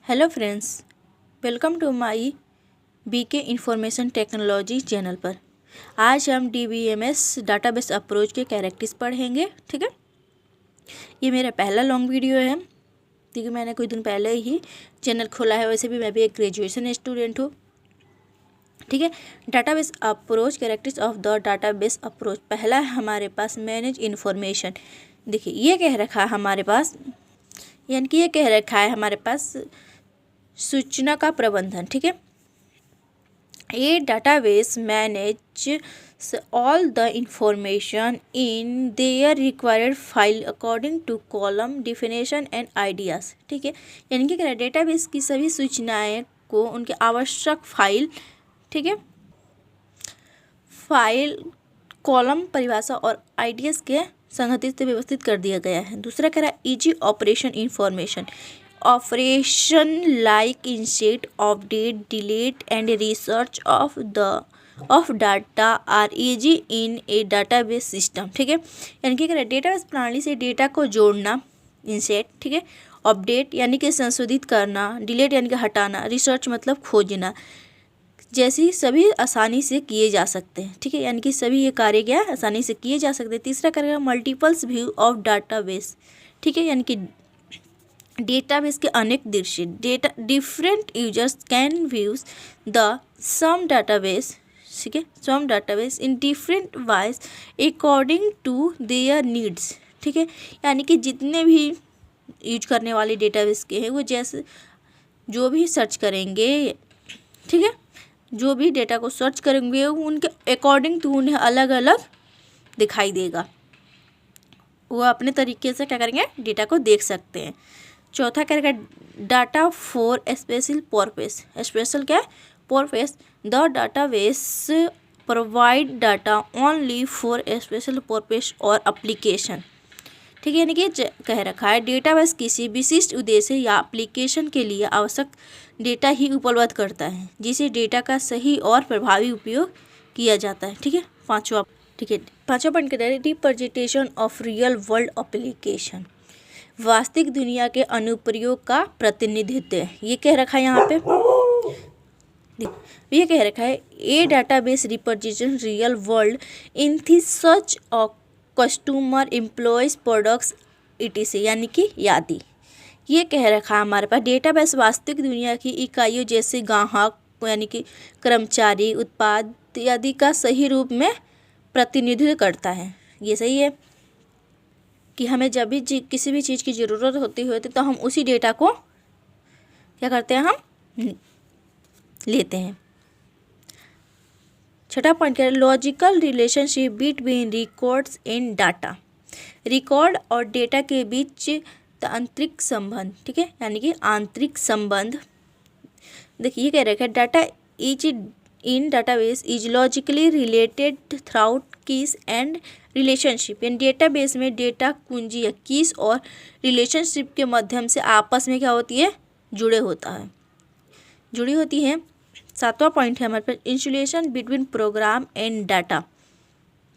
Hello friends, welcome to my BK information technology channel पर। आज हम डीबीएमएस डाटाबेस अप्रोच के कैरेक्टर्स पढ़ेंगे। ठीक है, ये मेरा पहला लॉन्ग वीडियो है क्योंकि मैंने कुछ दिन पहले ही चैनल खोला है। वैसे भी मैं भी एक ग्रेजुएशन स्टूडेंट हूँ। ठीक है, database approach, characters of the database approach. पहला है हमारे पास मैनेज इन्फॉर्मेशन। देखिए ये कह रखा है हमारे पास, यानी कि ये कह रखा है हमारे पास सूचना का प्रबंधन। ठीक है, a database manage all the information in their required file according to column definition and ideas. ठीक है, यानी कि डेटाबेस की सभी सूचनाएं को उनके आवश्यक फाइल, ठीक है, फाइल कॉलम परिभाषा और आइडियाज़ के संगठित से व्यवस्थित कर दिया गया है। दूसरा कह रहा है easy operation information. Operation like insert, update, delete and research of data are easy in a database system. ठीक है, यानी कि डेटाबेस प्रणाली से डेटा को जोड़ना, इंसर्ट, ठीक है, अपडेट यानी कि संशोधित करना, डिलीट यानी कि हटाना, रिसर्च मतलब खोजना, जैसी सभी आसानी से किए जा सकते हैं। ठीक है, यानी कि सभी ये कार्य क्या आसानी से किए जा सकते हैं। तीसरा करेगा मल्टीपल्स व्यू ऑफ डाटाबेस। ठीक है, यानी कि डेटाबेस के अनेक दृश्य, data different users can views the same database. ठीक है, same database in different wise according to their needs. ठीक है, यानी कि जितने भी यूज करने वाले डेटाबेस के हैं वो जैसे जो भी सर्च करेंगे, ठीक है, जो भी डेटा को सर्च करेंगे उनके अकॉर्डिंग टू उन्हें अलग अलग दिखाई देगा। वो अपने तरीके से क्या करेंगे, डेटा को देख सकते हैं। चौथा करेगा data for special purpose. Special क्या है, purpose. The database provide data only for special purpose और एप्लीकेशन। ठीक है, यानी कि कह रखा है डेटाबेस किसी विशिष्ट उद्देश्य या एप्लीकेशन के लिए आवश्यक डेटा ही उपलब्ध करता है, जिसे डेटा का सही और प्रभावी उपयोग किया जाता है। ठीक है, पांचवा पॉइंट कहता है representation of real world application. वास्तविक दुनिया के अनुप्रयोग का प्रतिनिधित्व, ये कह रखा है यहाँ पे। ये कह रखा है a database represent real world in थी सच ऑ कस्टमर एम्प्लॉयज प्रोडक्ट्स etc, यानी कि यादी। ये कह रखा है हमारे पास डेटाबेस वास्तविक दुनिया की इकाइयों जैसे ग्राहक यानी कि कर्मचारी, उत्पाद आदि का सही रूप में प्रतिनिधित्व करता है। ये सही है कि हमें जब भी किसी भी चीज़ की ज़रूरत होती है तो हम उसी डेटा को क्या करते हैं, हम लेते हैं। छठा पॉइंट क्या है, logical relationship between records and data. Record और डेटा के बीच आंतरिक संबंध। ठीक है, यानी कि आंतरिक संबंध। देखिए कह रखा है data is in database is logically related through keys and relationship. यानी डेटाबेस में डेटा कुंजी या कीज और रिलेशनशिप के माध्यम से आपस में क्या होती है, जुड़ी होती है। सातवां पॉइंट है हमारे पास insulation between program and data.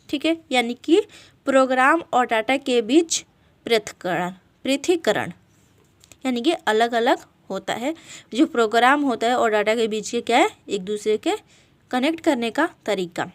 ठीक है, यानी कि प्रोग्राम और डाटा के बीच पृथक्करण, यानी कि अलग अलग होता है। जो प्रोग्राम होता है और डाटा के बीच के क्या है, एक दूसरे के कनेक्ट करने का तरीका।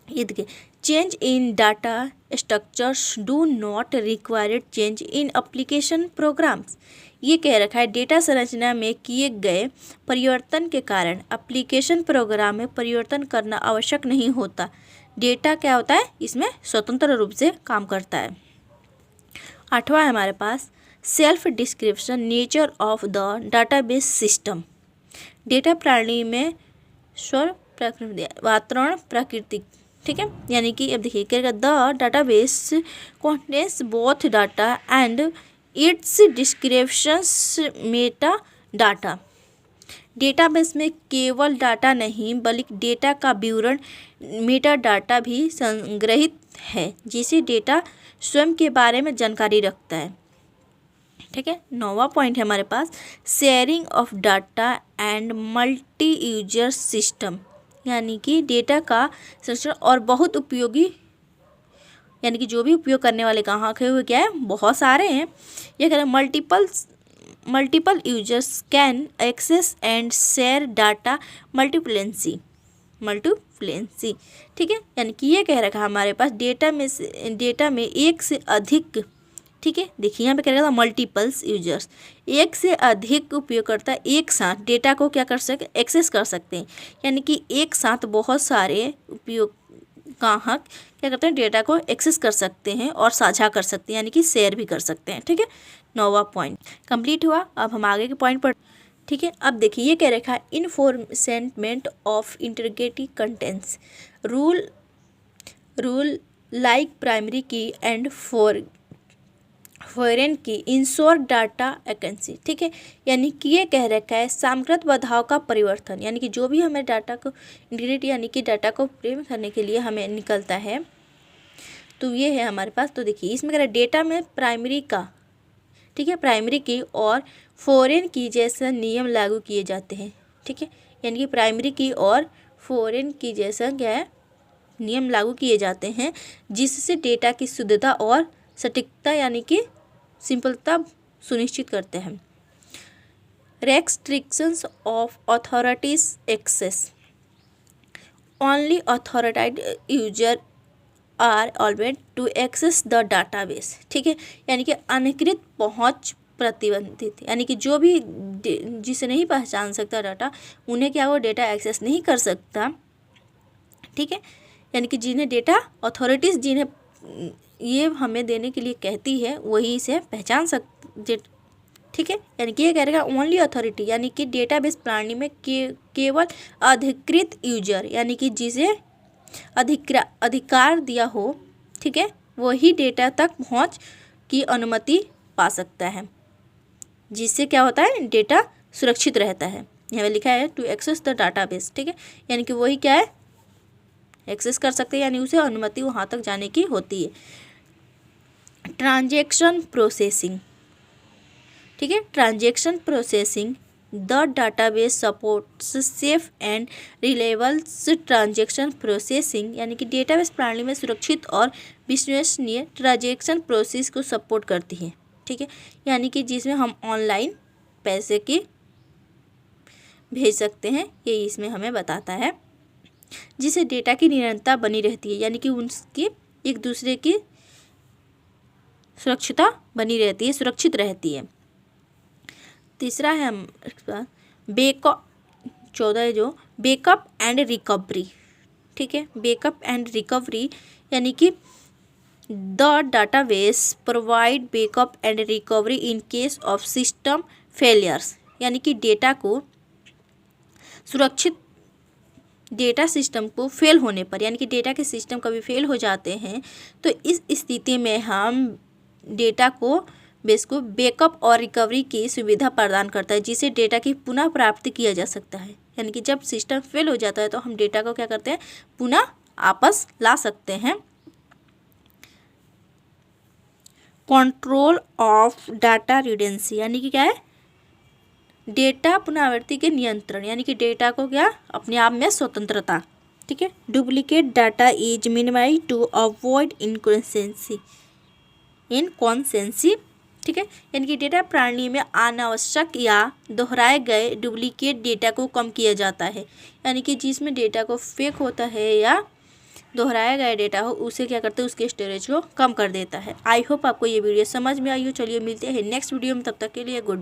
ये देखिए change in data structures do not required change in application programs. ये कह रखा है डेटा संरचना में किए गए परिवर्तन के कारण एप्लीकेशन प्रोग्राम में परिवर्तन करना आवश्यक नहीं होता। डेटा क्या होता है, इसमें स्वतंत्र रूप से काम करता है। आठवां है हमारे पास self description nature of the database system. Data प्रणाली में वातावरण प्राकृतिक। ठीक है, यानी कि अब देखिए क्या the database contains both data and it's descriptions Meta data. Database में केवल डाटा नहीं बल्कि डेटा का विवरण मेटा डाटा भी संग्रहित है, जिसे डेटा स्वयं के बारे में जानकारी रखता है। ठीक है, नौवां पॉइंट है हमारे पास sharing of data and multi user system. यानी कि डेटा का संरक्षण और बहुत उपयोगी, यानी कि जो भी उपयोग करने वाले ग्राहक है वो क्या है, बहुत सारे हैं। ये कह रहे हैं multiple users can access and share data मल्टीप्लेंसी, ठीक है। यानी कि ये कह रखा हमारे पास डेटा में एक से अधिक, ठीक है। देखिए यहाँ पे कह रखा था मल्टीपल्स यूजर्स, एक से अधिक उपयोगकर्ता एक साथ डेटा को क्या कर सकते, एक्सेस कर सकते हैं। यानी कि एक साथ बहुत सारे उपयोगग्राहक क्या करते हैं, डेटा को एक्सेस कर सकते हैं और साझा कर सकते हैं, यानी कि शेयर भी कर सकते हैं, ठीक है। 9वां पॉइंट कंप्लीट हुआ। अब हम आगे के पॉइंट पर, ठीक है। अब देखिए ये कह रखा है enforcement of integrity contents rule like primary की एंड फॉरेन की इंश्योर डाटा एक्यूरेसी, ठीक है। यानी कि ये कह रखा है सामग्रत बाधाओं का परिवर्तन, यानी कि जो भी हमें डाटा को इंटीग्रिटी यानी कि डाटा को प्रेम करने के लिए हमें निकलता है, तो ये है हमारे पास। तो देखिए इसमें कह रहा है डेटा में प्राइमरी का, ठीक है, प्राइमरी की और फॉरेन की जैसा नियम लागू किए जाते हैं, ठीक है। यानी कि प्राइमरी की और फॉरेन की जैसा क्या है, नियम लागू किए जाते हैं, जिससे डेटा की शुद्धता और सटीकता यानी कि सिंपलता सुनिश्चित करते हैं। Restrictions of authorities access only authorized user are allowed to access the database, ठीक है। यानी कि अनधिकृत पहुंच प्रतिबंधित, यानी कि जो भी जिसे नहीं पहचान सकता डाटा, उन्हें क्या वो डेटा एक्सेस नहीं कर सकता, ठीक है। यानी कि जिन्हें डेटा अथॉरिटीज़ जिन्हें ये हमें देने के लिए कहती है वही इसे पहचान सकते, ठीक है। यानी कि ये कह रहेगा ओनली अथॉरिटी, यानी कि डेटाबेस प्रणाली में केवल अधिकृत यूजर, यानी कि जिसे अधिकार दिया हो, ठीक है, वही डेटा तक पहुंच की अनुमति पा सकता है, जिससे क्या होता है, डेटा सुरक्षित रहता है। यहाँ पे लिखा है टू एक्सेस द डाटाबेस, ठीक है। यानी कि वही क्या है, एक्सेस कर सकते हैं, यानी उसे अनुमति वहाँ तक जाने की होती है। ट्रांजैक्शन प्रोसेसिंग, ठीक है। Transaction processing the database supports safe and reliable transaction processing, यानी कि डेटाबेस प्रणाली में सुरक्षित और विश्वसनीय ट्रांजैक्शन प्रोसेस को सपोर्ट करती है, ठीक है। यानी कि जिसमें हम ऑनलाइन पैसे की भेज सकते हैं, ये इसमें हमें बताता है, जिससे डेटा की निरंतरता बनी रहती है, यानी कि उनकी एक दूसरे की सुरक्षिता बनी रहती है, सुरक्षित रहती है। तीसरा है हम बैकअप, 14 जो बैकअप एंड रिकवरी, ठीक है। बैकअप एंड रिकवरी यानी कि the database provide backup and recovery in case of system failures, यानी कि डेटा को सुरक्षित, डेटा सिस्टम को फेल होने पर, यानी कि डेटा के सिस्टम कभी फेल हो जाते हैं, तो इस स्थिति में हम डेटा को बेस को बैकअप और रिकवरी की सुविधा प्रदान करता है, जिससे डेटा की पुनः प्राप्ति किया जा सकता है। यानी कि जब सिस्टम फेल हो जाता है तो हम डेटा को क्या करते हैं, पुनः वापस ला सकते हैं। कंट्रोल ऑफ डाटा रिडेंसी, यानी कि क्या है, डेटा पुनरावृत्ति के नियंत्रण, यानी कि डेटा को क्या अपने आप में स्वतंत्रता, ठीक है। Duplicate data is minimize to avoid inconsistency, ठीक है। यानी कि डेटा प्रणाली में अनावश्यक या दोहराए गए डुप्लीकेट डेटा को कम किया जाता है, यानी कि जिसमें डेटा को फेक होता है या दोहराया गया डेटा हो, उसे क्या करते हैं, उसके स्टोरेज को कम कर देता है। आई होप आपको ये वीडियो समझ में आई हो। चलिए मिलते हैं नेक्स्ट वीडियो में, तब तक के लिए गुड।